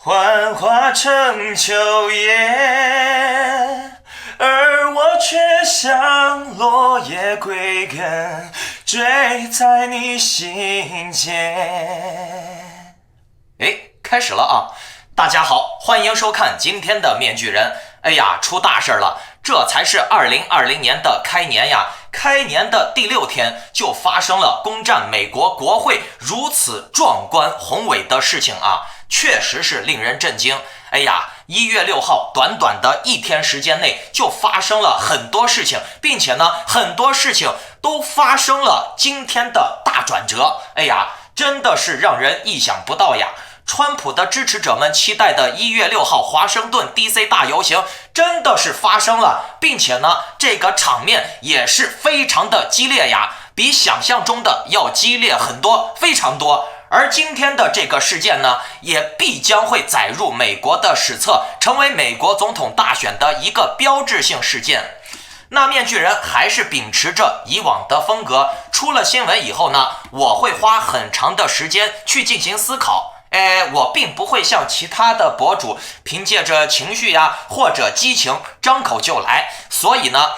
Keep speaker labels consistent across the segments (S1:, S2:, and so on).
S1: 幻化成秋叶，而我却像落叶归根，坠在你心间。
S2: 开始了啊！大家好，欢迎收看今天的面具人。哎呀，出大事了！这才是2020年的开年呀！开年的第6天就发生了攻占美国国会如此壮观宏伟的事情啊！确实是令人震惊。哎呀，1月6号短短的1天时间内就发生了很多事情，并且呢，很多事情都发生了今天的大转折。哎呀，真的是让人意想不到呀！川普的支持者们期待的1月6号华盛顿 DC 大游行真的是发生了，并且呢，这个场面也是非常的激烈呀，比想象中的要激烈很多，非常多。而今天的这个事件呢，也必将会载入美国的史册，成为美国总统大选的一个标志性事件。那面具人还是秉持着以往的风格，出了新闻以后呢，我会花很长的时间去进行思考。我并不会像其他的博主凭借着情绪呀或者激情张口就来，所以呢，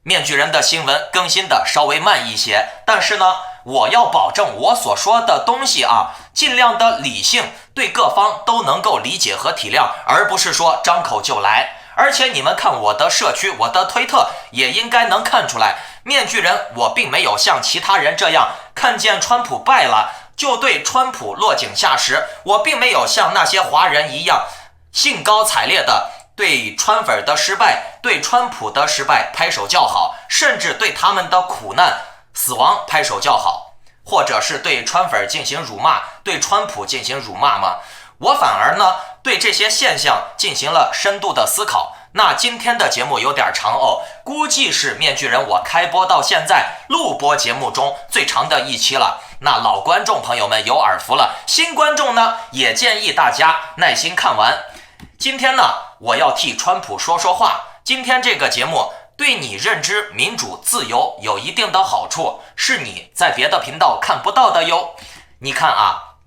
S2: 面具人的新闻更新的稍微慢一些，但是呢，我要保证我所说的东西啊，尽量的理性，对各方都能够理解和体谅，而不是说张口就来。而且你们看我的社区，我的推特也应该能看出来，面具人我并没有像其他人这样看见川普败了就对川普落井下石，我并没有像那些华人一样兴高采烈的对川粉的失败，对川普的失败拍手叫好，甚至对他们的苦难死亡拍手叫好，或者是对川粉进行辱骂，对川普进行辱骂吗？我反而呢对这些现象进行了深度的思考。那今天的节目有点长哦，估计是面具人我开播到现在录播节目中最长的一期了。那老观众朋友们有耳福了，新观众呢也建议大家耐心看完。今天呢，我要替川普说说话。今天这个节目对你认知民主自由有一定的好处，是你在别的频道看不到的哟。你看啊，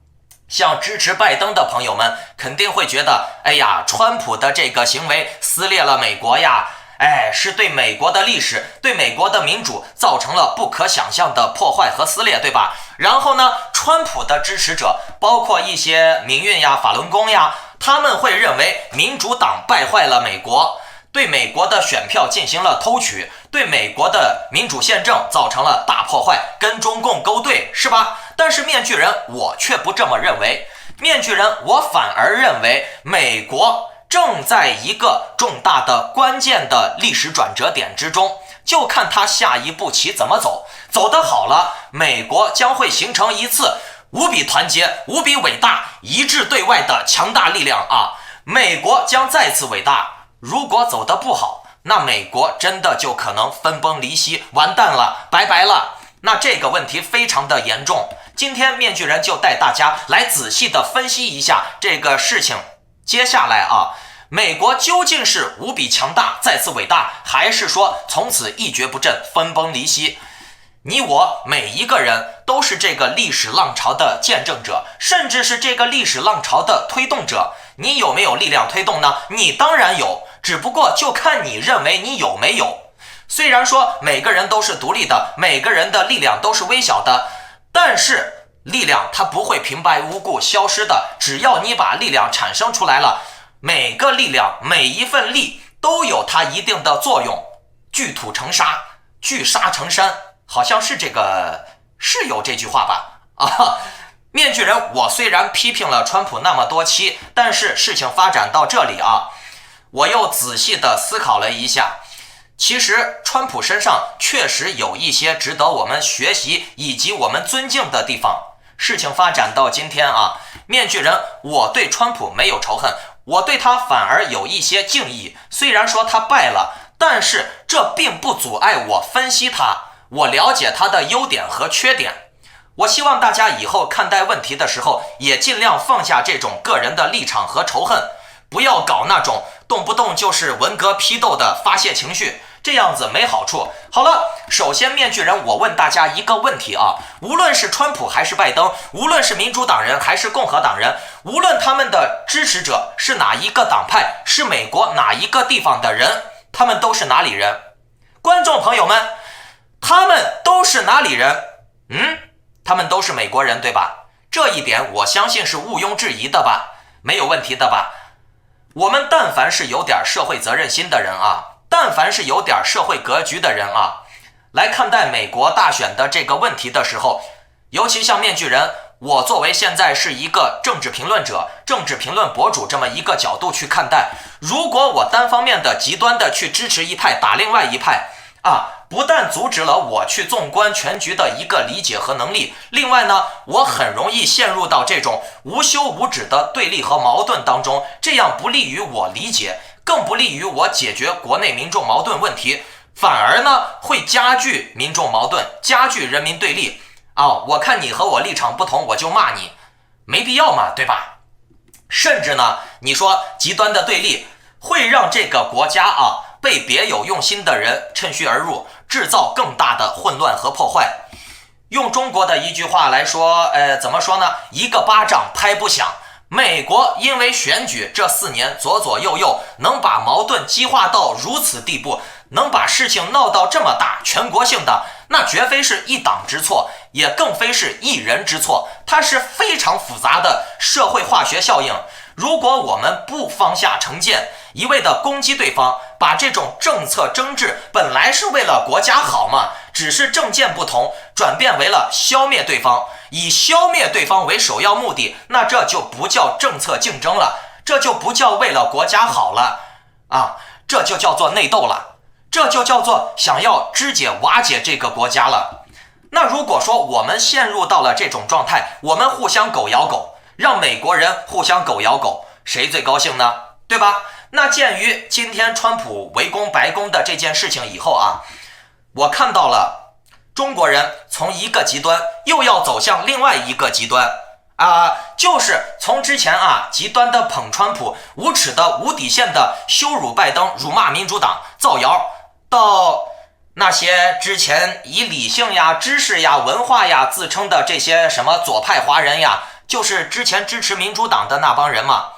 S2: 像支持拜登的朋友们肯定会觉得，哎呀，川普的这个行为撕裂了美国呀，是对美国的历史，对美国的民主造成了不可想象的破坏和撕裂，对吧？然后呢，川普的支持者，包括一些民运呀、法轮功呀，他们会认为民主党败坏了美国，对美国的选票进行了偷取，对美国的民主宪政造成了大破坏，跟中共勾兑，是吧？但是面具人我却不这么认为，面具人我反而认为美国正在一个重大的关键的历史转折点之中，就看他下一步棋怎么走，走得好了，美国将会形成一次无比团结、无比伟大、一致对外的强大力量啊！美国将再次伟大。如果走得不好，那美国真的就可能分崩离析，完蛋了，拜拜了。那这个问题非常的严重。今天面具人就带大家来仔细的分析一下这个事情。接下来啊，美国究竟是无比强大，再次伟大，还是说从此一蹶不振，分崩离析？你我每一个人都是这个历史浪潮的见证者，甚至是这个历史浪潮的推动者。你有没有力量推动呢？你当然有，只不过就看你认为你有没有。虽然说每个人都是独立的，每个人的力量都是微小的，但是力量它不会平白无故消失的。只要你把力量产生出来了，每个力量，每一份力都有它一定的作用。聚土成沙，聚沙成山，好像是是有这句话吧？面具人我虽然批评了川普那么多期，但是事情发展到这里啊，我又仔细的思考了一下，其实川普身上确实有一些值得我们学习以及我们尊敬的地方。事情发展到今天啊，面具人我对川普没有仇恨，我对他反而有一些敬意。虽然说他败了，但是这并不阻碍我分析他，我了解他的优点和缺点。我希望大家以后看待问题的时候也尽量放下这种个人的立场和仇恨，不要搞那种动不动就是文革批斗的发泄情绪，这样子没好处。好了，首先面具人，我问大家一个问题啊，无论是川普还是拜登，无论是民主党人还是共和党人，无论他们的支持者是哪一个党派，是美国哪一个地方的人，他们都是哪里人？观众朋友们，他们都是哪里人？他们都是美国人，对吧？这一点我相信是毋庸置疑的吧，没有问题的吧？我们但凡是有点社会责任心的人啊，但凡是有点社会格局的人啊，来看待美国大选的这个问题的时候，尤其像面具人，我作为现在是一个政治评论者、政治评论博主这么一个角度去看待，如果我单方面的极端的去支持一派打另外一派啊，不但阻止了我去纵观全局的一个理解和能力，另外呢，我很容易陷入到这种无休无止的对立和矛盾当中，这样不利于我理解，更不利于我解决国内民众矛盾问题，反而呢会加剧民众矛盾，加剧人民对立啊！我看你和我立场不同，我就骂你，没必要嘛，对吧？甚至呢，你说极端的对立会让这个国家被别有用心的人趁虚而入，制造更大的混乱和破坏。用中国的一句话来说，怎么说呢？一个巴掌拍不响。美国因为选举这4年左左右右，能把矛盾激化到如此地步，能把事情闹到这么大，全国性的，那绝非是一党之错，也更非是一人之错，它是非常复杂的社会化学效应。如果我们不放下成见，一味的攻击对方，把这种政策争执本来是为了国家好嘛，只是政见不同，转变为了消灭对方，以消灭对方为首要目的，那这就不叫政策竞争了，这就不叫为了国家好了啊，这就叫做内斗了，这就叫做想要肢解瓦解这个国家了。那如果说我们陷入到了这种状态，我们互相狗咬狗，让美国人互相狗咬狗，谁最高兴呢？对吧？那鉴于今天川普围攻白宫的这件事情以后啊，我看到了中国人从一个极端又要走向另外一个极端就是从之前极端的捧川普，无耻的无底线的羞辱拜登，辱骂民主党，造谣，到那些之前以理性呀、知识呀、文化呀自称的这些什么左派华人呀，就是之前支持民主党的那帮人嘛。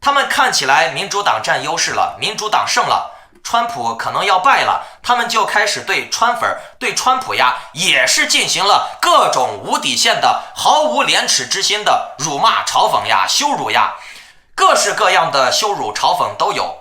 S2: 他们看起来民主党占优势了，民主党胜了，川普可能要败了，他们就开始对川粉、对川普呀，也是进行了各种无底线的、毫无廉耻之心的辱骂、嘲讽呀、羞辱呀，各式各样的羞辱、嘲讽都有，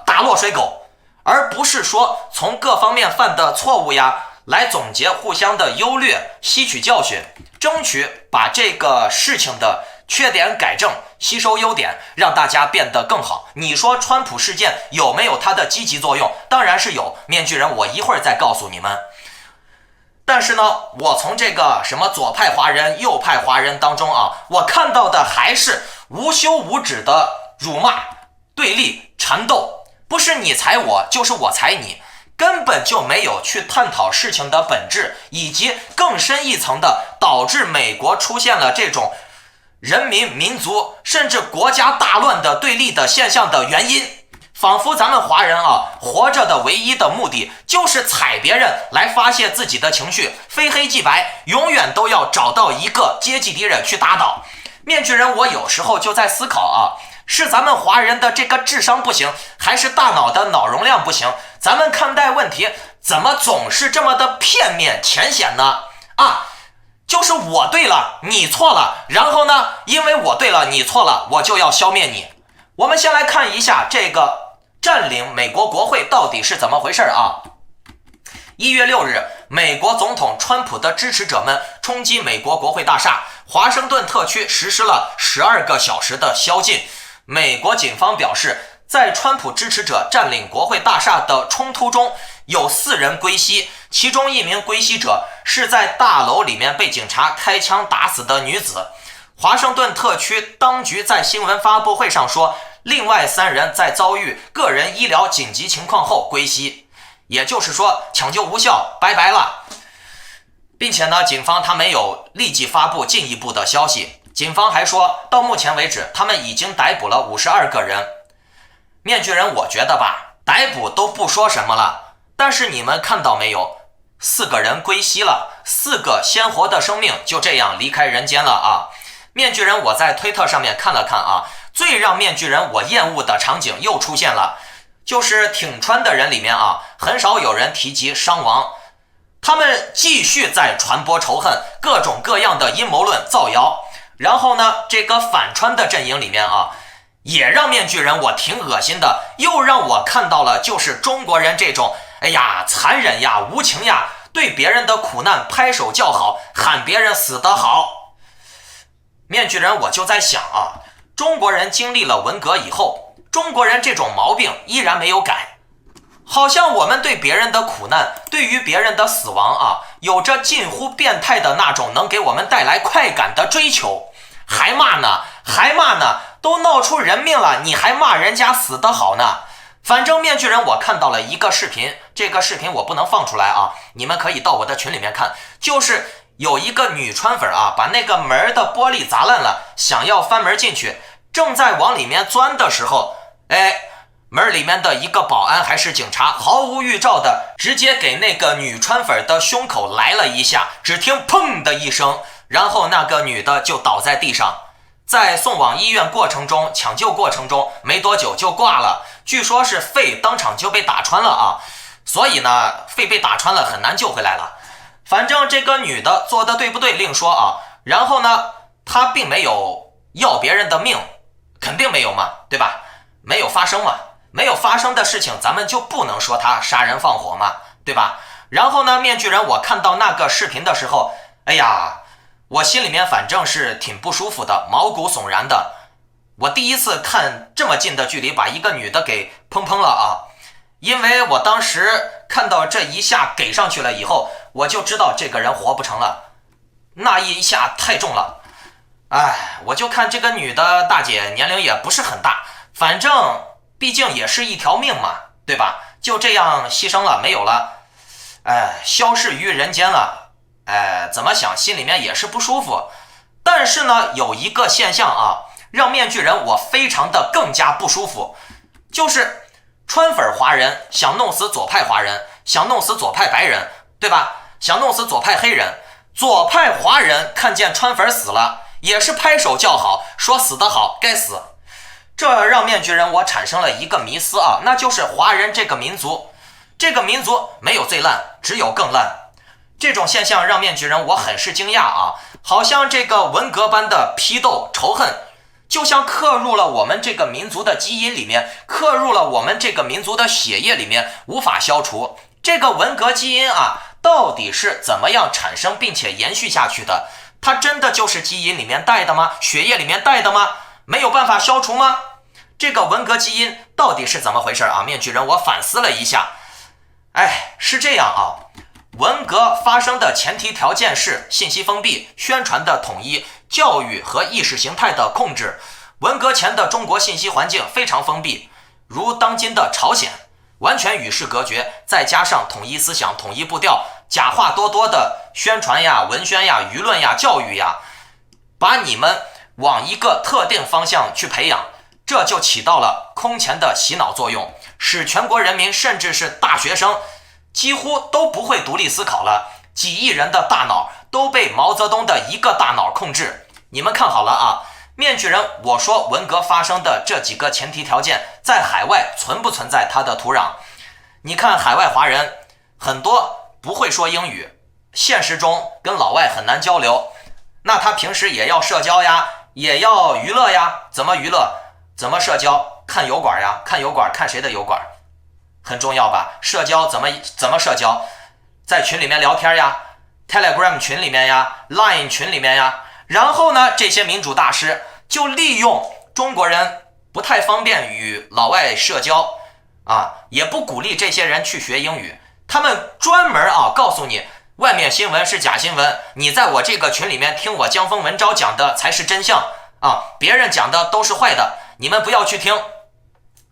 S2: 打落水狗，而不是说从各方面犯的错误呀，来总结互相的优劣，吸取教训，争取把这个事情的缺点改正，吸收优点，让大家变得更好。你说川普事件有没有它的积极作用？当然是有，面具人我一会儿再告诉你们。但是呢，我从这个什么左派华人、右派华人当中我看到的还是无休无止的辱骂、对立、缠斗，不是你踩我，就是我踩你，根本就没有去探讨事情的本质，以及更深一层的导致美国出现了这种人民、民族甚至国家大乱的对立的现象的原因。仿佛咱们华人活着的唯一的目的就是踩别人来发泄自己的情绪，非黑即白，永远都要找到一个阶级敌人去打倒。面具人我有时候就在思考是咱们华人的这个智商不行，还是大脑的脑容量不行？咱们看待问题怎么总是这么的片面浅显呢？就是我对了，你错了，然后呢，因为我对了，你错了，我就要消灭你。我们先来看一下这个占领美国国会到底是怎么回事1月6日，美国总统川普的支持者们冲击美国国会大厦，华盛顿特区实施了12个小时的宵禁。美国警方表示，在川普支持者占领国会大厦的冲突中，有4人归西，其中1名归西者是在大楼里面被警察开枪打死的女子。华盛顿特区当局在新闻发布会上说，另外3人在遭遇个人医疗紧急情况后归西，也就是说抢救无效，拜拜了。并且呢，警方他没有立即发布进一步的消息。警方还说，到目前为止他们已经逮捕了52个人。面具人我觉得吧，逮捕都不说什么了，但是你们看到没有，4个人归西了，4个鲜活的生命就这样离开人间了啊！面具人我在推特上面看了看啊，最让面具人我厌恶的场景又出现了，就是挺川的人里面啊，很少有人提及伤亡，他们继续在传播仇恨，各种各样的阴谋论造谣。然后呢，这个反川的阵营里面啊，也让面具人我挺恶心的，又让我看到了就是中国人这种残忍呀、无情呀，对别人的苦难拍手叫好，喊别人死得好。面具人我就在想啊，中国人经历了文革以后，中国人这种毛病依然没有改，好像我们对别人的苦难，对于别人的死亡啊，有着近乎变态的那种能给我们带来快感的追求。还骂呢，都闹出人命了，你还骂人家死得好呢？反正面具人我看到了一个视频，这个视频我不能放出来啊，你们可以到我的群里面看，就是有一个女川粉啊，把那个门的玻璃砸烂了，想要翻门进去，正在往里面钻的时候，门里面的一个保安还是警察，毫无预兆的直接给那个女川粉的胸口来了一下，只听砰的一声，然后那个女的就倒在地上，在送往医院过程中，抢救过程中没多久就挂了，据说是肺当场就被打穿了啊，所以呢，肺被打穿了很难救回来了。反正这个女的做的对不对另说啊，然后呢，她并没有要别人的命，肯定没有嘛，对吧？没有发生嘛，没有发生的事情咱们就不能说她杀人放火嘛，对吧？然后呢，面具人我看到那个视频的时候，我心里面反正是挺不舒服的，毛骨悚然的。我第一次看这么近的距离把一个女的给砰了啊，因为我当时看到这一下给上去了以后，我就知道这个人活不成了，那一下太重了。我就看这个女的大姐年龄也不是很大，反正毕竟也是一条命嘛，对吧？就这样牺牲了，没有了，消逝于人间了。怎么想心里面也是不舒服。但是呢，有一个现象啊，让面具人我非常的更加不舒服，就是川粉华人想弄死左派华人，想弄死左派白人，对吧？想弄死左派黑人，左派华人看见川粉死了也是拍手叫好，说死得好，该死。这让面具人我产生了一个迷思啊，那就是华人这个民族没有最烂，只有更烂。这种现象让面具人我很是惊讶啊，好像这个文革般的批斗仇恨，就像刻入了我们这个民族的基因里面，刻入了我们这个民族的血液里面，无法消除。这个文革基因啊，到底是怎么样产生并且延续下去的？它真的就是基因里面带的吗？血液里面带的吗？没有办法消除吗？这个文革基因到底是怎么回事啊？面具人我反思了一下，是这样啊，文革发生的前提条件是信息封闭、宣传的统一、教育和意识形态的控制。文革前的中国信息环境非常封闭，如当今的朝鲜，完全与世隔绝，再加上统一思想、统一步调，假话多多的宣传呀、文宣呀、舆论呀、教育呀，把你们往一个特定方向去培养，这就起到了空前的洗脑作用，使全国人民甚至是大学生几乎都不会独立思考了，几亿人的大脑都被毛泽东的一个大脑控制。你们看好了啊，面具人我说文革发生的这几个前提条件在海外存不存在它的土壤？你看海外华人很多不会说英语，现实中跟老外很难交流，那他平时也要社交呀，也要娱乐呀，怎么娱乐？怎么社交？看油管呀，看油管，看谁的油管很重要吧？社交怎么社交？在群里面聊天呀， Telegram 群里面呀， Line 群里面呀。然后呢，这些民主大师就利用中国人不太方便与老外社交啊，也不鼓励这些人去学英语，他们专门告诉你外面新闻是假新闻，你在我这个群里面听我江峰文昭讲的才是真相啊，别人讲的都是坏的，你们不要去听。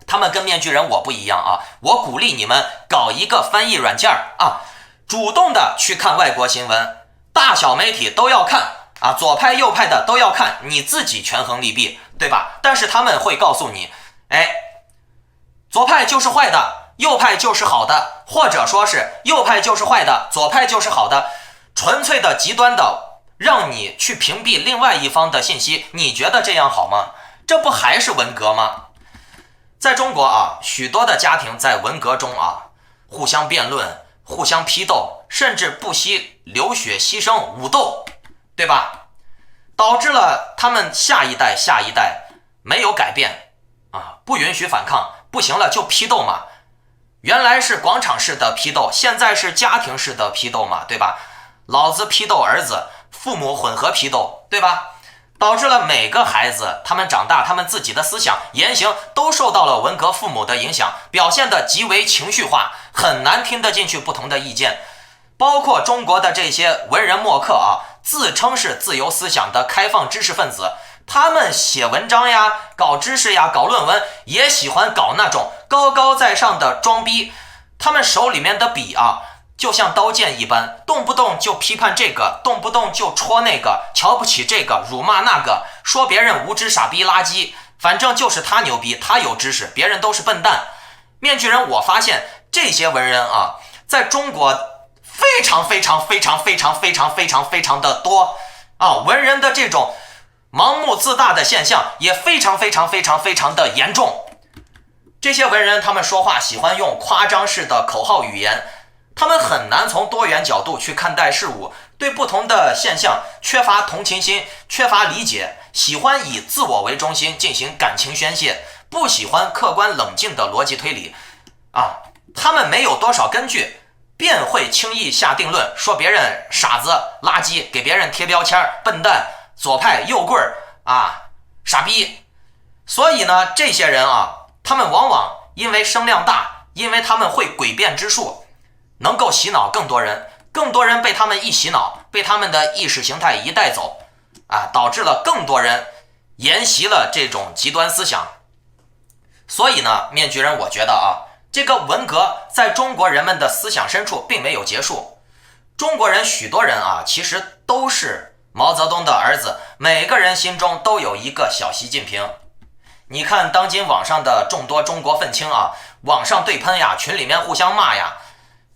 S2: 他们跟面具人我不一样啊，我鼓励你们搞一个翻译软件啊，主动的去看外国新闻，大小媒体都要看啊，左派右派的都要看，你自己权衡利弊，对吧？但是他们会告诉你，左派就是坏的，右派就是好的，或者说是右派就是坏的，左派就是好的，纯粹的极端的让你去屏蔽另外一方的信息，你觉得这样好吗？这不还是文革吗？在中国啊，许多的家庭在文革中啊，互相辩论，互相批斗，甚至不惜流血牺牲武斗，对吧？导致了他们下一代没有改变啊，不允许反抗，不行了就批斗嘛。原来是广场式的批斗，现在是家庭式的批斗嘛，对吧？老子批斗儿子，父母混合批斗，对吧？导致了每个孩子他们长大，他们自己的思想言行都受到了文革父母的影响，表现得极为情绪化，很难听得进去不同的意见。包括中国的这些文人墨客啊，自称是自由思想的开放知识分子，他们写文章呀，搞知识呀，搞论文，也喜欢搞那种高高在上的装逼。他们手里面的笔啊，就像刀剑一般，动不动就批判这个，动不动就戳那个，瞧不起这个，辱骂那个，说别人无知傻逼垃圾，反正就是他牛逼，他有知识，别人都是笨蛋。面具人，我发现这些文人啊，在中国非常的多啊，文人的这种盲目自大的现象也非常的严重。这些文人他们说话喜欢用夸张式的口号语言，他们很难从多元角度去看待事物，对不同的现象缺乏同情心，缺乏理解，喜欢以自我为中心进行感情宣泄，不喜欢客观冷静的逻辑推理啊，他们没有多少根据，便会轻易下定论，说别人傻子、垃圾，给别人贴标签，笨蛋、左派、右棍啊、傻逼。所以呢，这些人啊，他们往往因为声量大，因为他们会诡辩之术，能够洗脑更多人，更多人被他们一洗脑，被他们的意识形态一带走啊，导致了更多人沿袭了这种极端思想。所以呢，面具人，我觉得啊，这个文革在中国人们的思想深处并没有结束。中国人许多人啊，其实都是毛泽东的儿子，每个人心中都有一个小习近平。你看当今网上的众多中国愤青啊，网上对喷呀，群里面互相骂呀，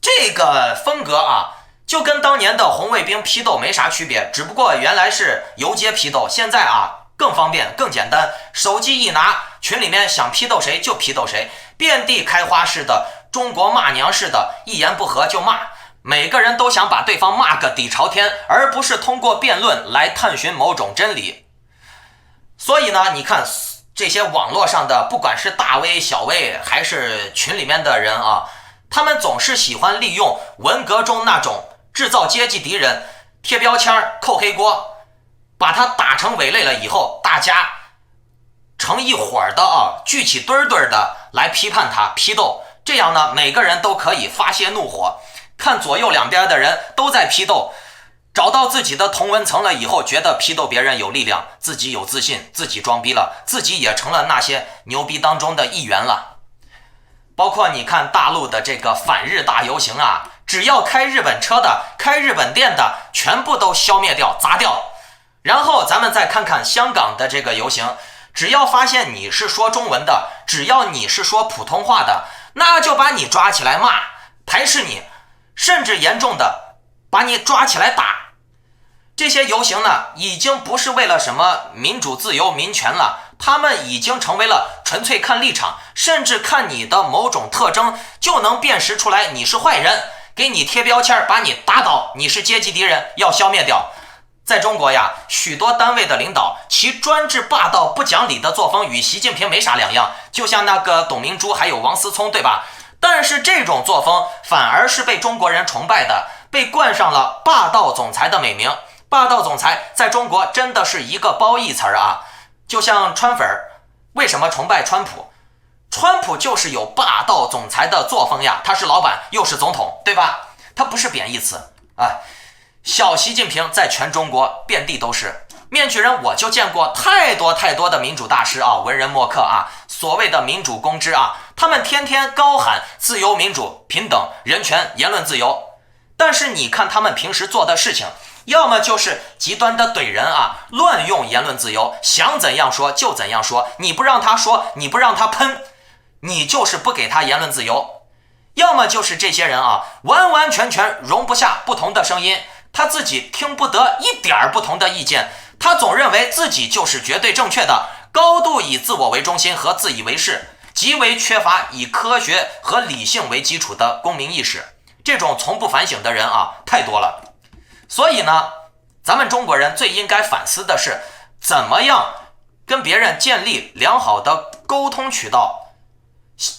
S2: 这个风格啊，就跟当年的红卫兵批斗没啥区别，只不过原来是游街批斗，现在啊更方便更简单，手机一拿，群里面想批斗谁就批斗谁，遍地开花似的，中国骂娘似的，一言不合就骂，每个人都想把对方骂个底朝天，而不是通过辩论来探寻某种真理。所以呢，你看这些网络上的不管是大 V 小 V 还是群里面的人啊，他们总是喜欢利用文革中那种制造阶级敌人，贴标签扣黑锅，把他打成伪类了以后，大家成一伙的啊，聚起堆的来批判他批斗，这样呢，每个人都可以发泄怒火，看左右两边的人都在批斗，找到自己的同温层了以后，觉得批斗别人有力量，自己有自信，自己装逼了，自己也成了那些牛逼当中的一员了。包括你看大陆的这个反日大游行啊，只要开日本车的、开日本店的，全部都消灭掉、砸掉。然后咱们再看看香港的这个游行，只要发现你是说中文的，只要你是说普通话的，那就把你抓起来骂，排斥你，甚至严重的把你抓起来打。这些游行呢，已经不是为了什么民主自由民权了，他们已经成为了纯粹看立场，甚至看你的某种特征就能辨识出来你是坏人，给你贴标签，把你打倒，你是阶级敌人，要消灭掉。在中国呀，许多单位的领导其专制霸道不讲理的作风与习近平没啥两样，就像那个董明珠还有王思聪，对吧？但是这种作风反而是被中国人崇拜的，被冠上了霸道总裁的美名。霸道总裁在中国真的是一个褒义词啊，就像川粉为什么崇拜川普？川普就是有霸道总裁的作风呀，他是老板又是总统，对吧？他不是贬义词啊。小习近平在全中国遍地都是。面具人我就见过太多的民主大师啊，文人墨客啊，所谓的民主公知啊，他们天天高喊自由民主平等人权言论自由，但是你看他们平时做的事情，要么就是极端的怼人啊，乱用言论自由，想怎样说就怎样说，你不让他说，你不让他喷，你就是不给他言论自由。要么就是这些人啊，完完全全容不下不同的声音，他自己听不得一点儿不同的意见，他总认为自己就是绝对正确的，高度以自我为中心和自以为是，极为缺乏以科学和理性为基础的公民意识。这种从不反省的人啊，太多了。所以呢，咱们中国人最应该反思的是，怎么样跟别人建立良好的沟通渠道，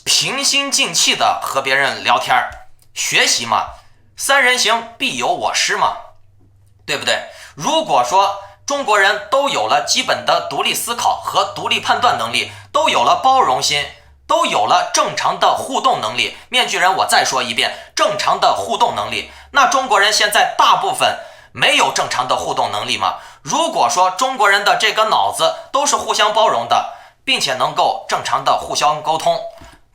S2: 平心静气的和别人聊天学习嘛，三人行必有我师嘛，对不对？如果说中国人都有了基本的独立思考和独立判断能力，都有了包容心，都有了正常的互动能力，面具人我再说一遍，正常的互动能力，那中国人现在大部分没有正常的互动能力吗？如果说中国人的这个脑子都是互相包容的，并且能够正常的互相沟通，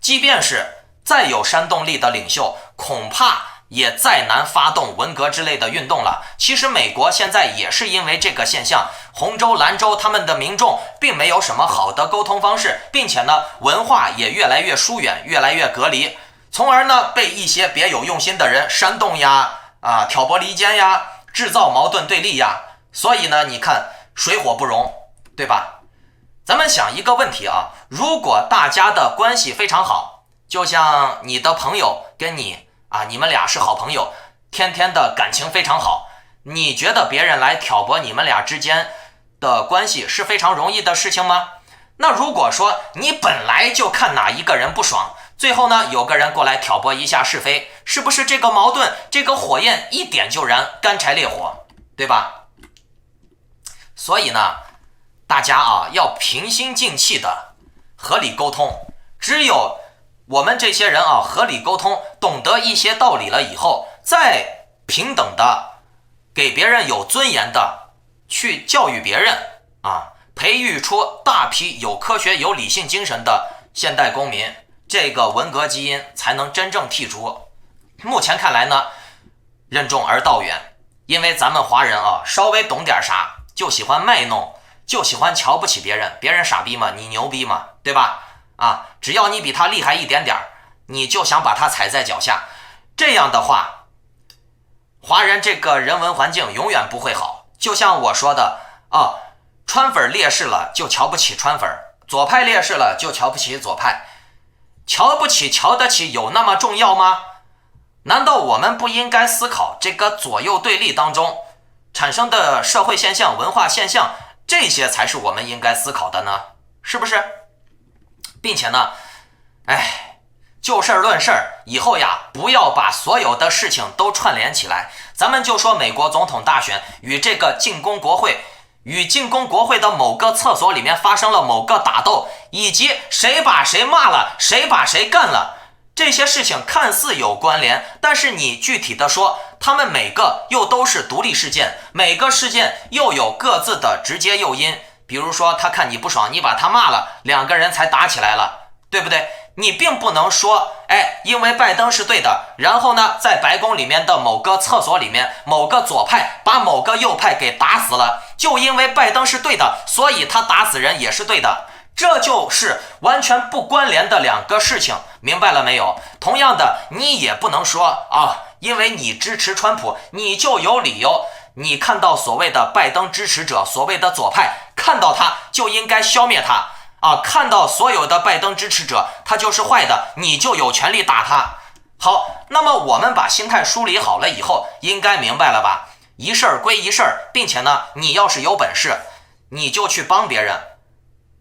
S2: 即便是再有煽动力的领袖，恐怕也再难发动文革之类的运动了。其实美国现在也是因为这个现象，红州、蓝州他们的民众并没有什么好的沟通方式，并且呢，文化也越来越疏远，越来越隔离，从而呢被一些别有用心的人煽动呀、挑拨离间呀、制造矛盾对立呀。所以呢，你看水火不容，对吧？咱们想一个问题啊，如果大家的关系非常好，就像你的朋友跟你你们俩是好朋友，天天的感情非常好，你觉得别人来挑拨你们俩之间的关系是非常容易的事情吗？那如果说你本来就看哪一个人不爽，最后呢有个人过来挑拨一下是非，是不是这个矛盾，这个火焰一点就燃，干柴烈火，对吧？所以呢，大家要平心静气的合理沟通，只有我们这些人合理沟通，懂得一些道理了以后，再平等的给别人有尊严的去教育别人培育出大批有科学有理性精神的现代公民，这个文革基因才能真正剔除。目前看来呢，任重而道远，因为咱们华人稍微懂点啥就喜欢卖弄，就喜欢瞧不起别人，别人傻逼嘛，你牛逼嘛，对吧？只要你比他厉害一点点，你就想把他踩在脚下，这样的话，华人这个人文环境永远不会好。就像我说的川粉劣势了就瞧不起川粉，左派劣势了就瞧不起左派，瞧不起瞧得起有那么重要吗？难道我们不应该思考这个左右对立当中产生的社会现象、文化现象，这些才是我们应该思考的呢？是不是？并且呢，就事论事以后呀，不要把所有的事情都串联起来。咱们就说美国总统大选与这个进攻国会的某个厕所里面发生了某个打斗，以及谁把谁骂了，谁把谁干了，这些事情看似有关联，但是你具体的说，他们每个又都是独立事件，每个事件又有各自的直接诱因。比如说他看你不爽，你把他骂了，两个人才打起来了，对不对？你并不能说因为拜登是对的，然后呢在白宫里面的某个厕所里面，某个左派把某个右派给打死了，就因为拜登是对的，所以他打死人也是对的，这就是完全不关联的两个事情，明白了没有？同样的，你也不能说因为你支持川普，你就有理由，你看到所谓的拜登支持者，所谓的左派，看到他就应该消灭他看到所有的拜登支持者他就是坏的，你就有权利打他。好，那么我们把心态梳理好了以后，应该明白了吧？一事儿归一事儿，并且呢，你要是有本事，你就去帮别人，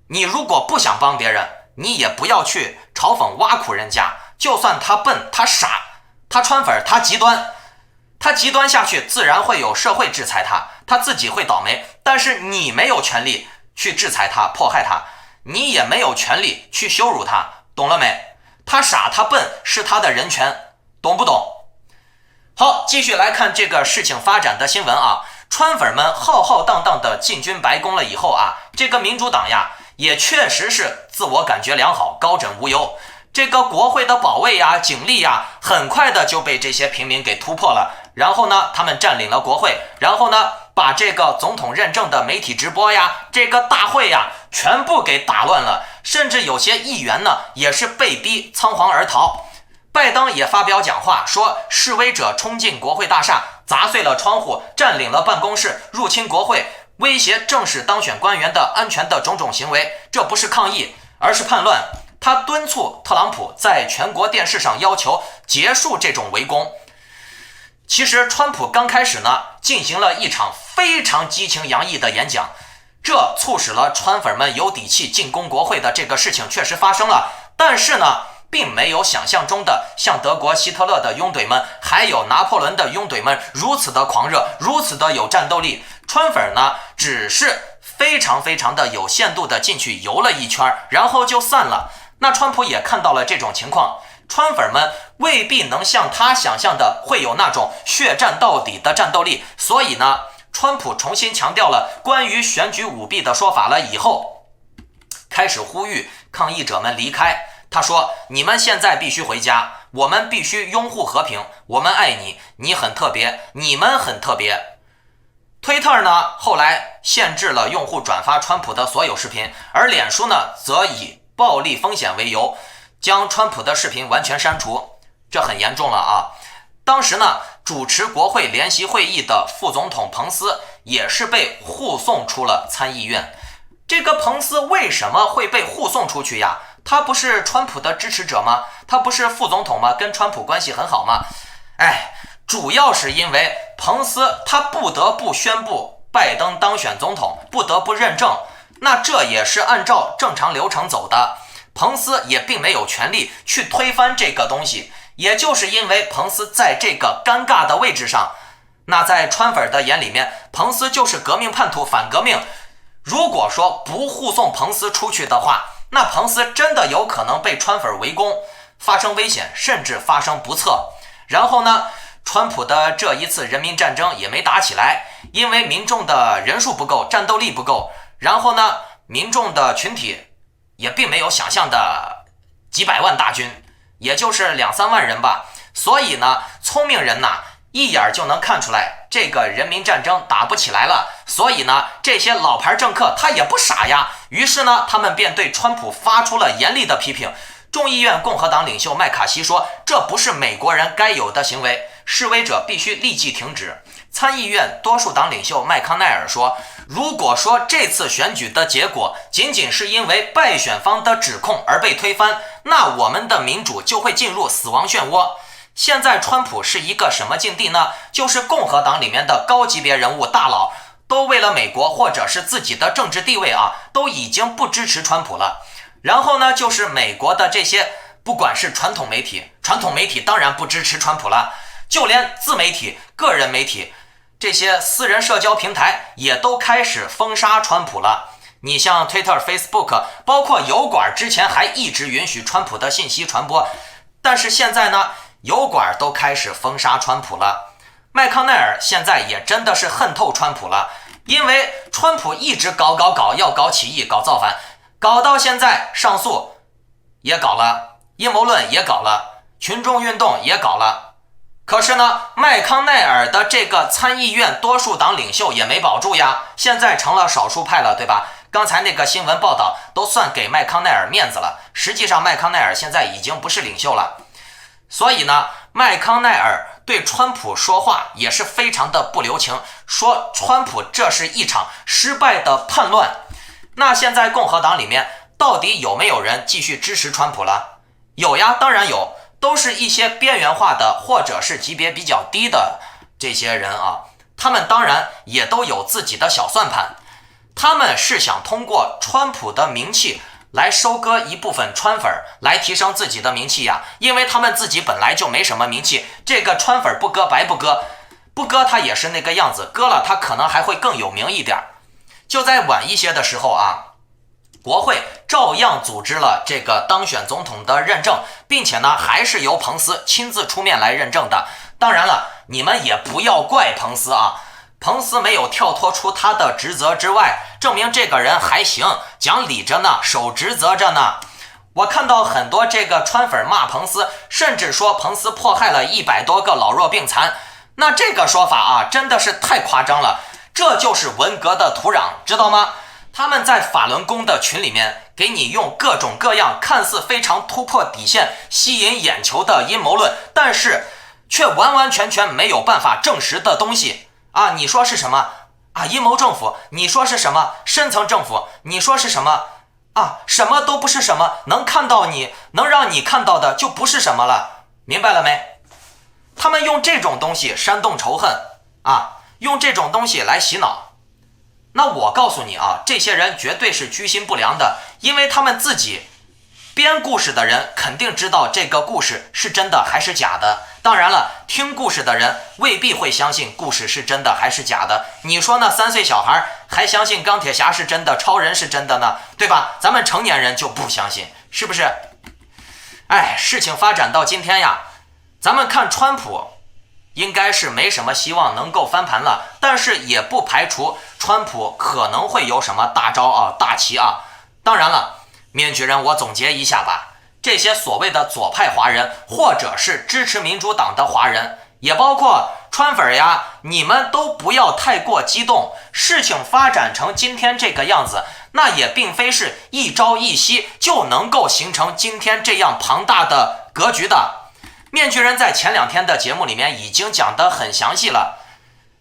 S2: 你如果不想帮别人，你也不要去嘲讽挖苦人家，就算他笨他傻他川粉他极端下去，自然会有社会制裁他自己会倒霉，但是你没有权利去制裁他迫害他，你也没有权利去羞辱他，懂了没？他傻他笨是他的人权，懂不懂？好，继续来看这个事情发展的新闻川粉们浩浩荡荡的进军白宫了以后这个民主党呀也确实是自我感觉良好，高枕无忧。这个国会的保卫警力很快的就被这些平民给突破了，然后呢他们占领了国会，然后呢把这个总统认证的媒体直播这个大会全部给打乱了，甚至有些议员呢也是被逼仓皇而逃。拜登也发表讲话说，示威者冲进国会大厦，砸碎了窗户，占领了办公室，入侵国会，威胁正式当选官员的安全的种种行为，这不是抗议，而是叛乱。他敦促特朗普在全国电视上要求结束这种围攻。其实川普刚开始呢，进行了一场非常激情洋溢的演讲，这促使了川粉们有底气进攻国会的这个事情确实发生了，但是呢，并没有想象中的像德国希特勒的拥趸们，还有拿破仑的拥趸们如此的狂热，如此的有战斗力。川粉呢，只是非常的有限度的进去游了一圈，然后就散了。那川普也看到了这种情况，川粉们未必能像他想象的会有那种血战到底的战斗力，所以呢，川普重新强调了关于选举舞弊的说法了以后，开始呼吁抗议者们离开。他说，你们现在必须回家，我们必须拥护和平，我们爱你，你很特别，你们很特别。推特呢，后来限制了用户转发川普的所有视频，而脸书呢，则以暴力风险为由，将川普的视频完全删除，这很严重了啊！当时呢，主持国会联席会议的副总统彭斯也是被护送出了参议院。这个彭斯为什么会被护送出去呀？他不是川普的支持者吗？他不是副总统吗？跟川普关系很好吗？主要是因为彭斯他不得不宣布拜登当选总统，不得不认证，那这也是按照正常流程走的。彭斯也并没有权利去推翻这个东西，也就是因为彭斯在这个尴尬的位置上，那在川粉的眼里面，彭斯就是革命叛徒，反革命。如果说不护送彭斯出去的话，那彭斯真的有可能被川粉围攻，发生危险，甚至发生不测。然后呢，川普的这一次人民战争也没打起来，因为民众的人数不够，战斗力不够。然后呢，民众的群体也并没有想象的几百万大军，也就是2-3万人吧。所以呢，聪明人呐，一眼就能看出来这个人民战争打不起来了。所以呢，这些老牌政客他也不傻呀，于是呢，他们便对川普发出了严厉的批评。众议院共和党领袖麦卡锡说，这不是美国人该有的行为，示威者必须立即停止。参议院多数党领袖麦康奈尔说，如果说这次选举的结果仅仅是因为败选方的指控而被推翻，那我们的民主就会进入死亡漩涡。现在川普是一个什么境地呢？就是共和党里面的高级别人物大佬都为了美国或者是自己的政治地位都已经不支持川普了。然后呢，就是美国的这些不管是传统媒体当然不支持川普了，就连自媒体、个人媒体这些私人社交平台也都开始封杀川普了。你像 Twitter、Facebook， 包括油管之前还一直允许川普的信息传播，但是现在呢，油管都开始封杀川普了。麦康奈尔现在也真的是恨透川普了，因为川普一直搞，要搞起义，搞造反，搞到现在上诉也搞了，阴谋论也搞了，群众运动也搞了。可是呢，麦康奈尔的这个参议院多数党领袖也没保住呀，现在成了少数派了，对吧？刚才那个新闻报道都算给麦康奈尔面子了，实际上麦康奈尔现在已经不是领袖了。所以呢，麦康奈尔对川普说话也是非常的不留情，说川普这是一场失败的叛乱。那现在共和党里面到底有没有人继续支持川普了？有呀，当然有，都是一些边缘化的或者是级别比较低的这些人他们当然也都有自己的小算盘，他们是想通过川普的名气来收割一部分川粉，来提升自己的名气呀，因为他们自己本来就没什么名气，这个川粉不割白不割，不割他也是那个样子，割了他可能还会更有名一点。就在晚一些的时候国会照样组织了这个当选总统的认证，并且呢，还是由彭斯亲自出面来认证的。当然了，你们也不要怪彭斯彭斯没有跳脱出他的职责之外，证明这个人还行，讲理着呢，守职责着呢。我看到很多这个川粉骂彭斯，甚至说彭斯迫害了100多个老弱病残，那这个说法真的是太夸张了，这就是文革的土壤，知道吗？他们在法轮功的群里面给你用各种各样看似非常突破底线、吸引眼球的阴谋论，但是却完完全全没有办法证实的东西啊！你说是什么啊？阴谋政府？你说是什么深层政府？你说是什么啊？什么都不是什么，能让你看到的就不是什么了，明白了没？他们用这种东西煽动仇恨啊，用这种东西来洗脑。那我告诉你啊，这些人绝对是居心不良的，因为他们自己编故事的人肯定知道这个故事是真的还是假的。当然了，听故事的人未必会相信故事是真的还是假的。你说那3岁小孩还相信钢铁侠是真的，超人是真的呢，对吧？咱们成年人就不相信，是不是？哎，事情发展到今天呀，咱们看川普应该是没什么希望能够翻盘了，但是也不排除川普可能会有什么大招啊、大棋啊。当然了，面具人，我总结一下吧，这些所谓的左派华人，或者是支持民主党的华人，也包括川粉呀，你们都不要太过激动。事情发展成今天这个样子，那也并非是一朝一夕就能够形成今天这样庞大的格局的。面具人在前2天的节目里面已经讲得很详细了，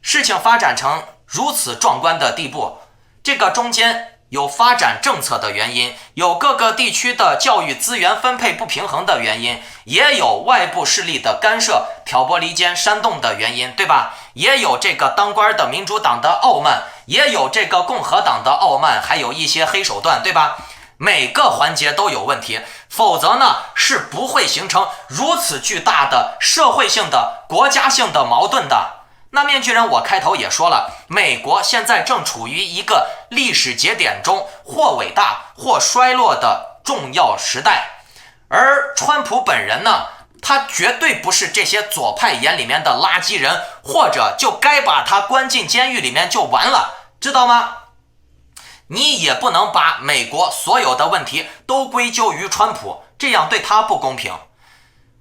S2: 事情发展成如此壮观的地步，这个中间有发展政策的原因，有各个地区的教育资源分配不平衡的原因，也有外部势力的干涉、挑拨离间、煽动的原因，对吧？也有这个当官的民主党的傲慢，也有这个共和党的傲慢，还有一些黑手段，对吧？每个环节都有问题，否则呢是不会形成如此巨大的社会性的、国家性的矛盾的。那面具人，我开头也说了，美国现在正处于一个历史节点中或伟大或衰落的重要时代，而川普本人呢，他绝对不是这些左派眼里面的垃圾人，或者就该把他关进监狱里面就完了，知道吗？你也不能把美国所有的问题都归咎于川普，这样对他不公平。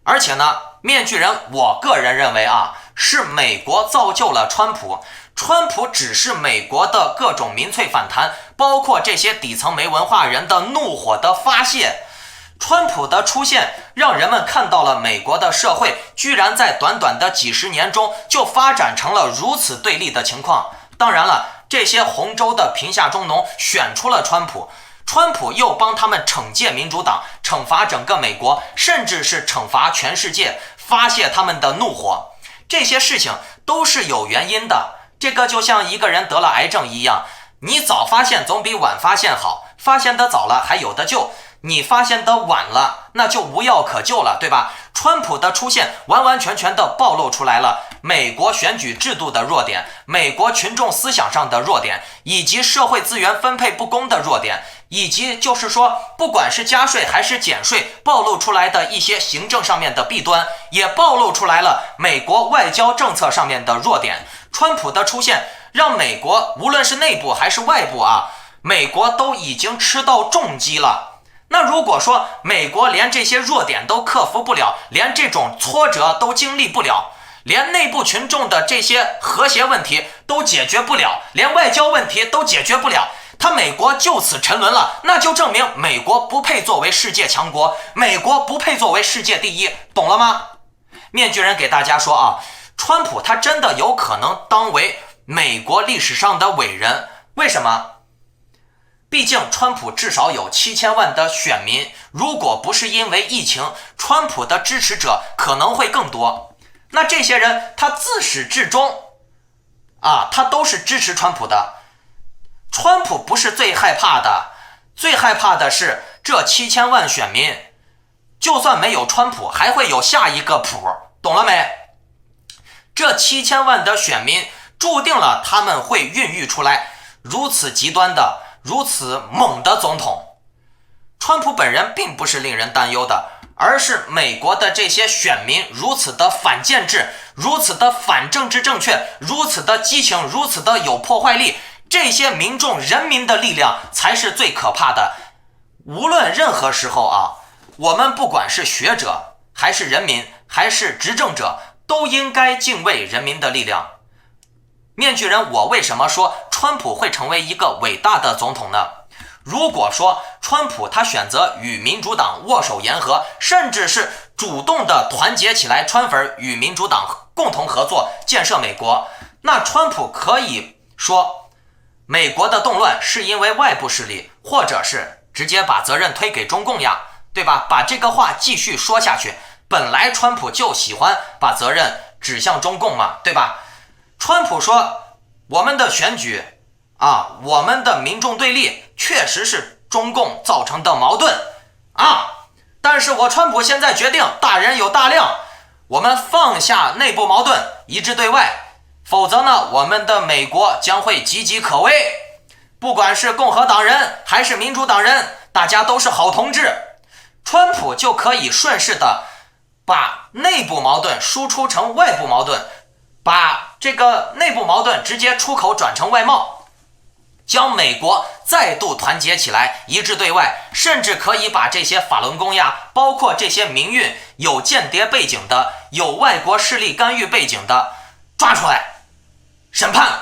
S2: 而且呢，面具人，我个人认为啊，是美国造就了川普，川普只是美国的各种民粹反弹，包括这些底层没文化人的怒火的发泄。川普的出现让人们看到了美国的社会居然在短短的几十年中就发展成了如此对立的情况。当然了，这些红州的贫下中农选出了川普，川普又帮他们惩戒民主党，惩罚整个美国，甚至是惩罚全世界，发泄他们的怒火。这些事情都是有原因的，这个就像一个人得了癌症一样，你早发现总比晚发现好，发现得早了还有得救，你发现得晚了那就无药可救了，对吧？川普的出现完完全全的暴露出来了美国选举制度的弱点，美国群众思想上的弱点，以及社会资源分配不公的弱点，以及就是说不管是加税还是减税暴露出来的一些行政上面的弊端，也暴露出来了美国外交政策上面的弱点。川普的出现让美国无论是内部还是外部啊，美国都已经吃到重击了。那如果说美国连这些弱点都克服不了，连这种挫折都经历不了，连内部群众的这些和谐问题都解决不了，连外交问题都解决不了，他美国就此沉沦了，那就证明美国不配作为世界强国，美国不配作为世界第一，懂了吗？面具人给大家说啊，川普他真的有可能当为美国历史上的伟人，为什么？毕竟川普至少有7000万的选民，如果不是因为疫情，川普的支持者可能会更多。那这些人他自始至终啊，他都是支持川普的。川普不是最害怕的，最害怕的是这7000万选民，就算没有川普，还会有下一个普，懂了没？这7000万的选民注定了他们会孕育出来如此极端的、如此猛的总统。川普本人并不是令人担忧的，而是美国的这些选民如此的反建制，如此的反政治正确，如此的激情，如此的有破坏力，这些民众人民的力量才是最可怕的。无论任何时候啊，我们不管是学者还是人民还是执政者，都应该敬畏人民的力量。面具人，我为什么说川普会成为一个伟大的总统呢？如果说川普他选择与民主党握手言和，甚至是主动的团结起来，川粉与民主党共同合作建设美国，那川普可以说美国的动乱是因为外部势力，或者是直接把责任推给中共呀，对吧？把这个话继续说下去，本来川普就喜欢把责任指向中共嘛，对吧？川普说我们的选举我们的民众对立确实是中共造成的矛盾但是我川普现在决定大人有大量，我们放下内部矛盾，一致对外，否则呢，我们的美国将会岌岌可危。不管是共和党人还是民主党人，大家都是好同志，川普就可以顺势的把内部矛盾输出成外部矛盾，把这个内部矛盾直接出口转成外贸，将美国再度团结起来，一致对外，甚至可以把这些法轮功呀，包括这些民运有间谍背景的、有外国势力干预背景的抓出来审判。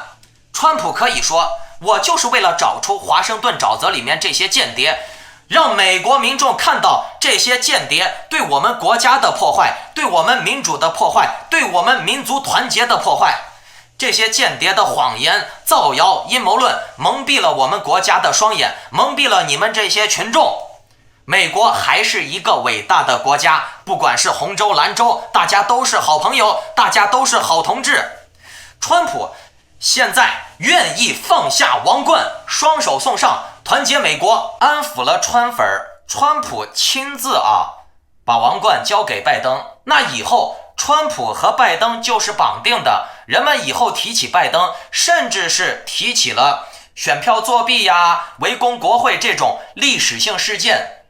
S2: 川普可以说，我就是为了找出华盛顿沼泽里面这些间谍，让美国民众看到这些间谍对我们国家的破坏，对我们民主的破坏，对我们民族团结的破坏。这些间谍的谎言、造谣、阴谋论蒙蔽了我们国家的双眼，蒙蔽了你们这些群众。美国还是一个伟大的国家，不管是红州、蓝州，大家都是好朋友，大家都是好同志。川普现在愿意放下王冠，双手送上，团结美国，安抚了川粉。川普亲自把王冠交给拜登，那以后川普和拜登就是绑定的，人们以后提起拜登，甚至是提起了选票作弊呀、围攻国会这种历史性事件，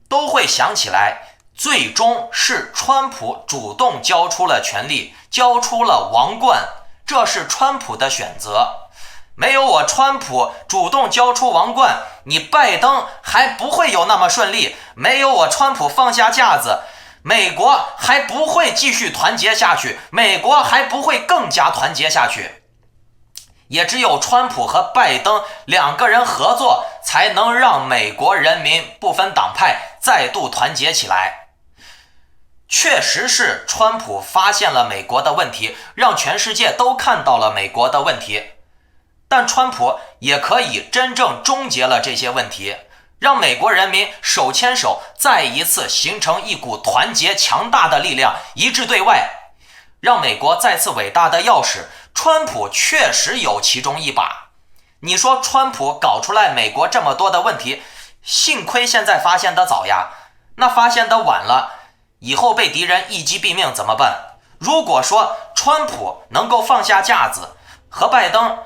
S2: 都会想起来，最终是川普主动交出了权力，交出了王冠，这是川普的选择。没有我川普主动交出王冠，你拜登还不会有那么顺利，没有我川普放下架子，美国还不会继续团结下去，美国还不会更加团结下去。也只有川普和拜登两个人合作，才能让美国人民不分党派再度团结起来。确实是川普发现了美国的问题，让全世界都看到了美国的问题，但川普也可以真正终结了这些问题，让美国人民手牵手再一次形成一股团结强大的力量，一致对外，让美国再次伟大的钥匙，川普确实有其中一把。你说川普搞出来美国这么多的问题，幸亏现在发现得早呀，那发现得晚了，以后被敌人一击毙命怎么办？如果说川普能够放下架子，和拜登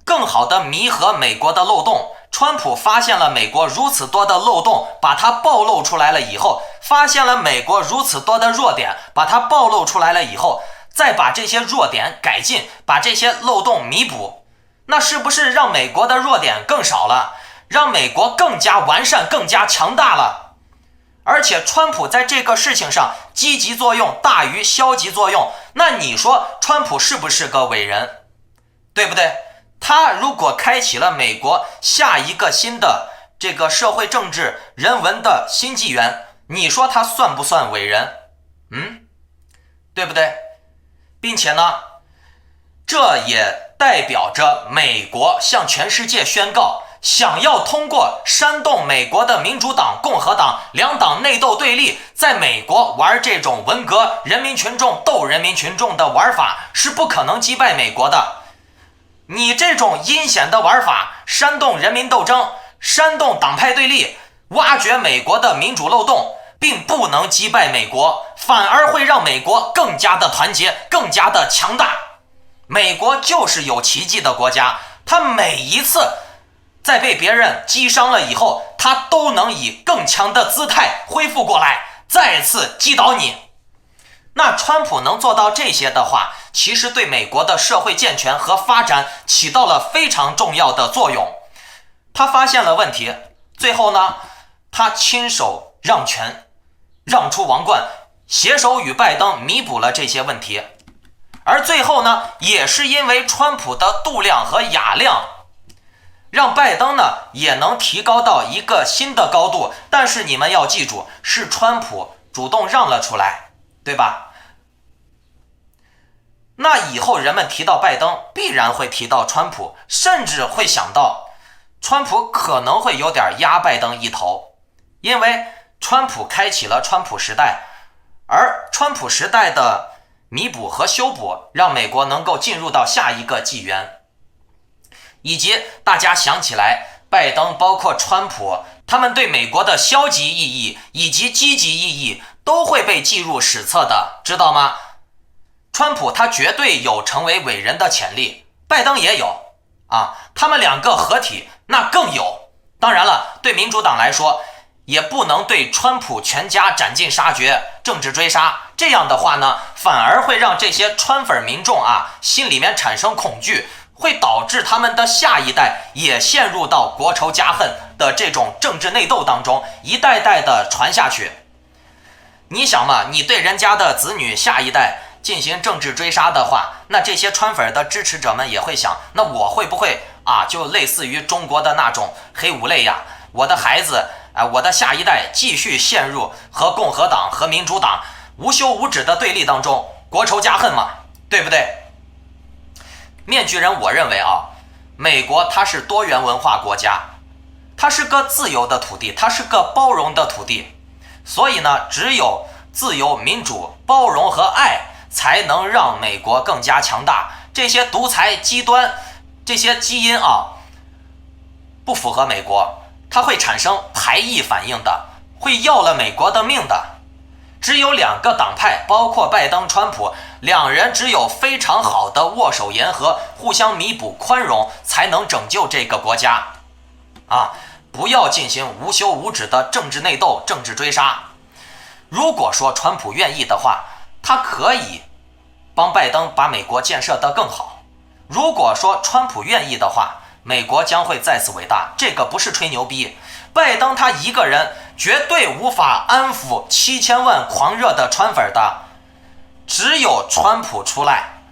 S2: 更好的弥合美国的漏洞，川普发现了美国如此多的漏洞，把它暴露出来了以后，发现了美国如此多的弱点，把它暴露出来了以后，再把这些弱点改进，把这些漏洞弥补，那是不是让美国的弱点更少了，让美国更加完善，更加强大了？而且川普在这个事情上积极作用大于消极作用，那你说川普是不是个伟人？对不对？他如果开启了美国下一个新的这个社会政治人文的新纪元，你说他算不算伟人？对不对？并且呢，这也代表着美国向全世界宣告，想要通过煽动美国的民主党、共和党两党内斗对立，在美国玩这种文革人民群众斗人民群众的玩法，是不可能击败美国的。你这种阴险的玩法，煽动人民斗争，煽动党派对立，挖掘美国的民主漏洞，并不能击败美国，反而会让美国更加的团结，更加的强大。美国就是有奇迹的国家，它每一次在被别人击伤了以后，它都能以更强的姿态恢复过来，再次击倒你。那川普能做到这些的话，其实对美国的社会健全和发展起到了非常重要的作用。他发现了问题，最后呢，他亲手让权，让出王冠，携手与拜登弥补了这些问题。而最后呢，也是因为川普的度量和雅量，让拜登呢也能提高到一个新的高度。但是你们要记住，是川普主动让了出来，对吧？那以后人们提到拜登，必然会提到川普，甚至会想到川普可能会有点压拜登一头，因为川普开启了川普时代，而川普时代的弥补和修补，让美国能够进入到下一个纪元。以及大家想起来，拜登包括川普，他们对美国的消极意义以及积极意义都会被记入史册的，知道吗？川普他绝对有成为伟人的潜力，拜登也有啊，他们两个合体那更有。当然了，对民主党来说，也不能对川普全家斩尽杀绝，政治追杀，这样的话呢，反而会让这些川粉民众心里面产生恐惧，会导致他们的下一代也陷入到国仇家恨的这种政治内斗当中，一代代的传下去。你想嘛，你对人家的子女下一代进行政治追杀的话，那这些川粉的支持者们也会想，那我会不会就类似于中国的那种黑五类呀？我的孩子我的下一代继续陷入和共和党和民主党无休无止的对立当中，国仇家恨嘛，对不对？面具人，我认为美国它是多元文化国家，它是个自由的土地，它是个包容的土地，所以呢，只有自由、民主、包容和爱，才能让美国更加强大。这些独裁、极端，这些基因不符合美国，它会产生排异反应的，会要了美国的命的。只有两个党派，包括拜登、川普，两人只有非常好的握手言和，互相弥补、宽容，才能拯救这个国家不要进行无休无止的政治内斗、政治追杀。如果说川普愿意的话，他可以帮拜登把美国建设得更好。如果说川普愿意的话，美国将会再次伟大，这个不是吹牛逼。拜登他一个人绝对无法安抚7000万狂热的川粉的，只有川普出来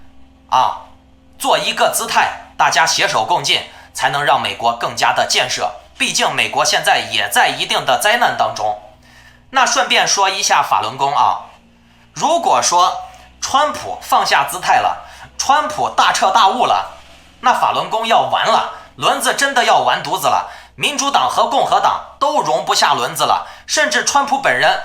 S2: 做一个姿态，大家携手共进，才能让美国更加的建设。毕竟美国现在也在一定的灾难当中。那顺便说一下法轮功如果说川普放下姿态了，川普大彻大悟了，那法轮功要完了，轮子真的要完犊子了。民主党和共和党都容不下轮子了，甚至川普本人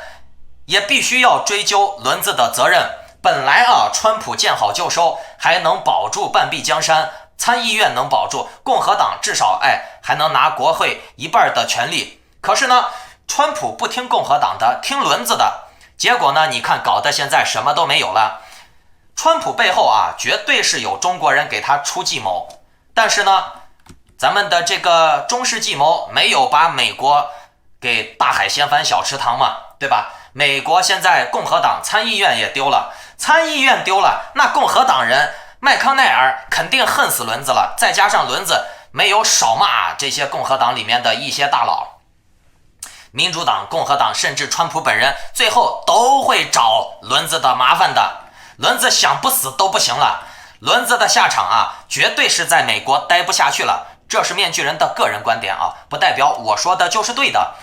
S2: 也必须要追究轮子的责任。本来川普见好就收，还能保住半壁江山，参议院能保住，共和党至少还能拿国会一半的权利。可是呢，川普不听共和党的，听轮子的，结果呢，你看搞得现在什么都没有了。川普背后绝对是有中国人给他出计谋，但是呢，咱们的这个中式计谋没有把美国给大海掀翻小池塘嘛，对吧？美国现在共和党参议院也丢了，参议院丢了，那共和党人麦康奈尔肯定恨死轮子了，再加上轮子没有少骂这些共和党里面的一些大佬，民主党、共和党甚至川普本人最后都会找轮子的麻烦的。轮子想不死都不行了，轮子的下场绝对是在美国待不下去了。这是面具人的个人观点不代表我说的就是对的。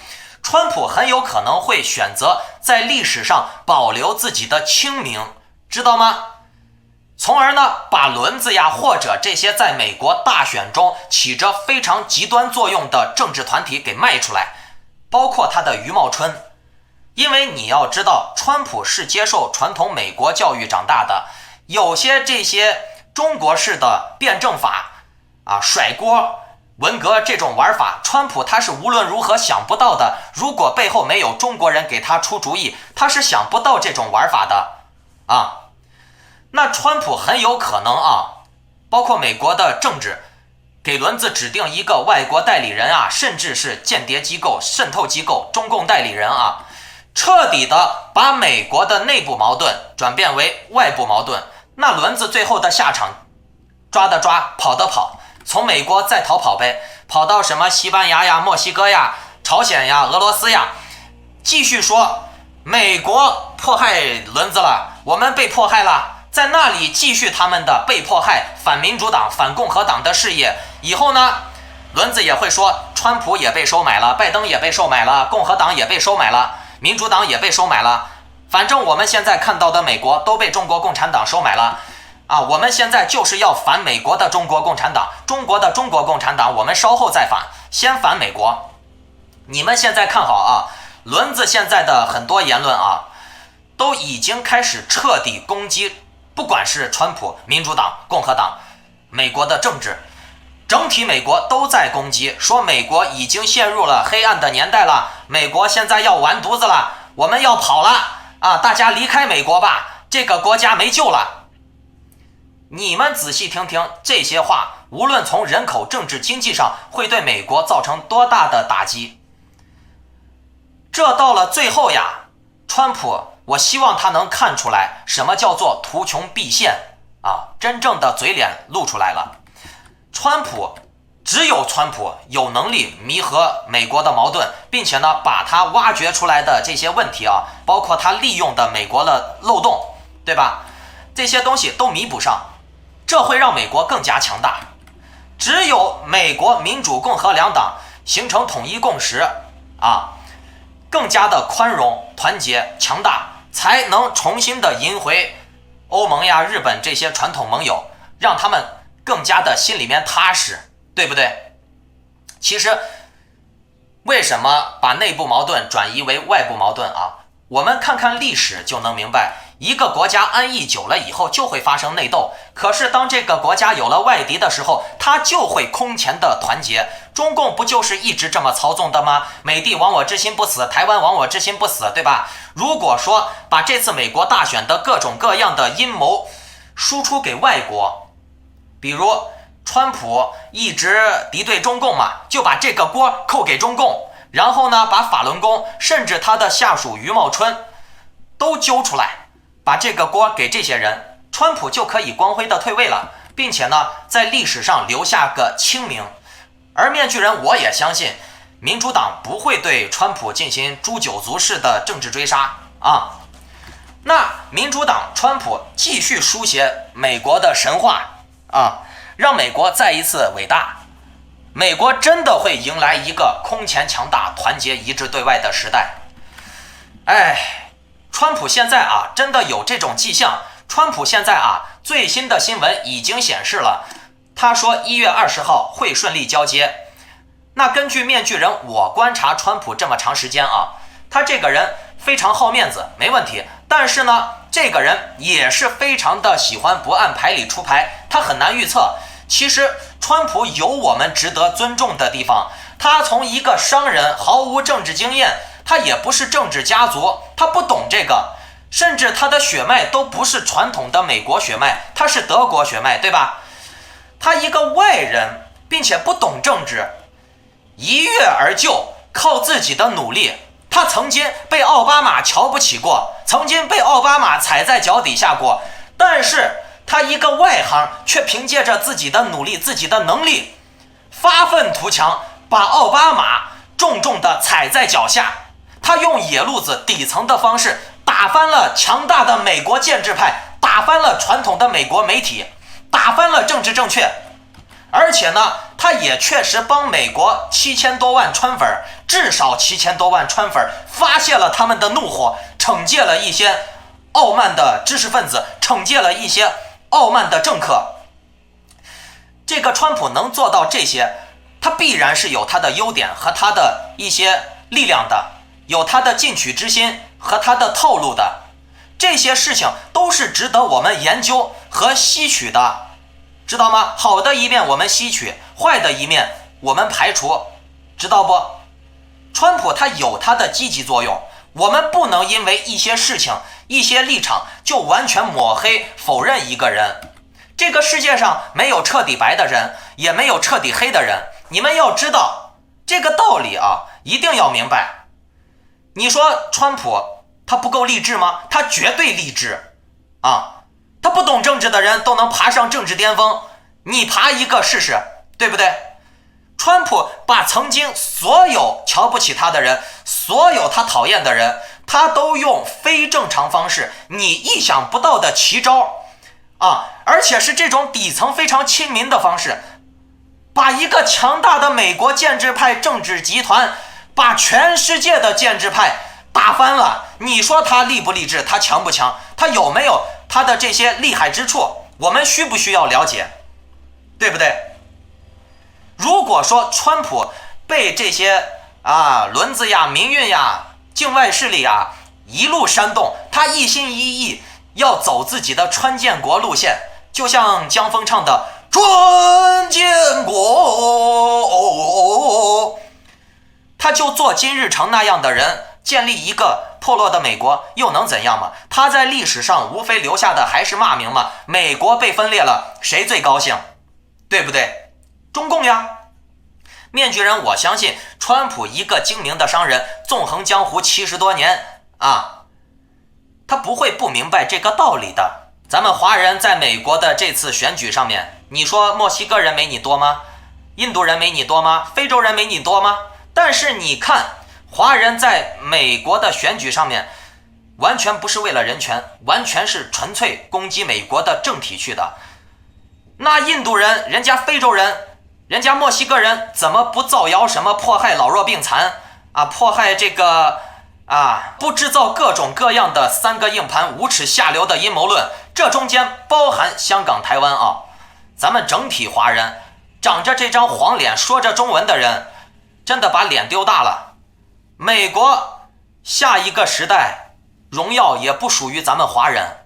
S2: 川普很有可能会选择在历史上保留自己的清名，知道吗？从而呢，把轮子或者这些在美国大选中起着非常极端作用的政治团体给卖出来，包括他的余茂春。因为你要知道，川普是接受传统美国教育长大的，有些这些中国式的辩证法甩锅、文革这种玩法，川普他是无论如何想不到的。如果背后没有中国人给他出主意，他是想不到这种玩法的那川普很有可能包括美国的政治给轮子指定一个外国代理人甚至是间谍机构、渗透机构、中共代理人彻底的把美国的内部矛盾转变为外部矛盾。那轮子最后的下场，抓的抓，跑的跑，从美国再逃跑呗，跑到什么西班牙墨西哥朝鲜俄罗斯继续说美国迫害轮子了，我们被迫害了，在那里继续他们的被迫害、反民主党、反共和党的事业。以后呢，轮子也会说，川普也被收买了，拜登也被收买了，共和党也被收买了，民主党也被收买了。反正我们现在看到的美国都被中国共产党收买了啊！我们现在就是要反美国的中国共产党，中国的中国共产党，我们稍后再反，先反美国。你们现在看好啊，轮子现在的很多言论啊，都已经开始彻底攻击，不管是川普、民主党、共和党，美国的政治。整体美国都在攻击，说美国已经陷入了黑暗的年代了，美国现在要完犊子了，我们要跑了啊！大家离开美国吧，这个国家没救了。你们仔细听听这些话，无论从人口、政治、经济上，会对美国造成多大的打击。这到了最后呀，川普，我希望他能看出来什么叫做图穷匕现啊，真正的嘴脸露出来了。川普，只有川普有能力弥合美国的矛盾，并且呢，把他挖掘出来的这些问题啊，包括他利用的美国的漏洞，对吧？这些东西都弥补上，这会让美国更加强大。只有美国民主共和两党形成统一共识啊，更加的宽容、团结、强大，才能重新的赢回欧盟呀、日本这些传统盟友，让他们更加的心里面踏实，对不对？其实为什么把内部矛盾转移为外部矛盾啊？我们看看历史就能明白，一个国家安逸久了以后就会发生内斗，可是当这个国家有了外敌的时候，它就会空前的团结。中共不就是一直这么操纵的吗？美帝亡我之心不死，台湾亡我之心不死，对吧？如果说把这次美国大选的各种各样的阴谋输出给外国，比如川普一直敌对中共嘛，就把这个锅扣给中共，然后呢，把法轮功甚至他的下属余茂春都揪出来，把这个锅给这些人，川普就可以光辉的退位了，并且呢，在历史上留下个清名。而面具人，我也相信民主党不会对川普进行诛九族式的政治追杀啊。那民主党川普继续书写美国的神话啊，让美国再一次伟大，美国真的会迎来一个空前强大、团结一致对外的时代。哎，川普现在啊，真的有这种迹象。川普现在啊，最新的新闻已经显示了，他说1月20号会顺利交接。那根据面具人，我观察川普这么长时间啊，他这个人非常好面子，没问题。但是呢，这个人也是非常的喜欢不按牌理出牌，他很难预测。其实川普有我们值得尊重的地方，他从一个商人，毫无政治经验，他也不是政治家族，他不懂这个，甚至他的血脉都不是传统的美国血脉，他是德国血脉，对吧？他一个外人，并且不懂政治，一跃而就，靠自己的努力。他曾经被奥巴马瞧不起过，曾经被奥巴马踩在脚底下过，但是他一个外行，却凭借着自己的努力、自己的能力，发愤图强，把奥巴马重重的踩在脚下。他用野路子底层的方式打翻了强大的美国建制派，打翻了传统的美国媒体，打翻了政治正确。而且呢，他也确实帮美国7000多万川粉，至少7000多万川粉发泄了他们的怒火，惩戒了一些傲慢的知识分子，惩戒了一些傲慢的政客。这个川普能做到这些，他必然是有他的优点和他的一些力量的，有他的进取之心和他的套路的。这些事情都是值得我们研究和吸取的，知道吗？好的一面我们吸取，坏的一面我们排除，知道不？川普他有他的积极作用，我们不能因为一些事情、一些立场就完全抹黑、否认一个人。这个世界上没有彻底白的人，也没有彻底黑的人。你们要知道这个道理啊，一定要明白。你说川普他不够励志吗？他绝对励志啊！他不懂政治的人都能爬上政治巅峰，你爬一个试试，对不对？川普把曾经所有瞧不起他的人，所有他讨厌的人，他都用非正常方式，你意想不到的奇招啊！而且是这种底层非常亲民的方式，把一个强大的美国建制派政治集团，把全世界的建制派打翻了。你说他励不励志？他强不强？他有没有他的这些厉害之处？我们需不需要了解？对不对？如果说川普被这些轮子呀、民运呀、境外势力呀一路煽动，他一心一意要走自己的川建国路线，就像江峰唱的川建国，他就做金日成那样的人，建立一个破落的美国，又能怎样嘛？他在历史上无非留下的还是骂名嘛。美国被分裂了，谁最高兴？对不对？中共呀。面具人，我相信川普一个精明的商人，纵横江湖70多年他不会不明白这个道理的。咱们华人在美国的这次选举上面，你说墨西哥人没你多吗？印度人没你多吗？非洲人没你多吗？但是你看华人在美国的选举上面，完全不是为了人权，完全是纯粹攻击美国的政体去的。那印度人、人家非洲人、人家墨西哥人怎么不造谣什么迫害老弱病残迫害这个不制造各种各样的三个硬盘无耻下流的阴谋论？这中间包含香港、台湾咱们整体华人长着这张黄脸说着中文的人，真的把脸丢大了。美国下一个时代荣耀也不属于咱们华人。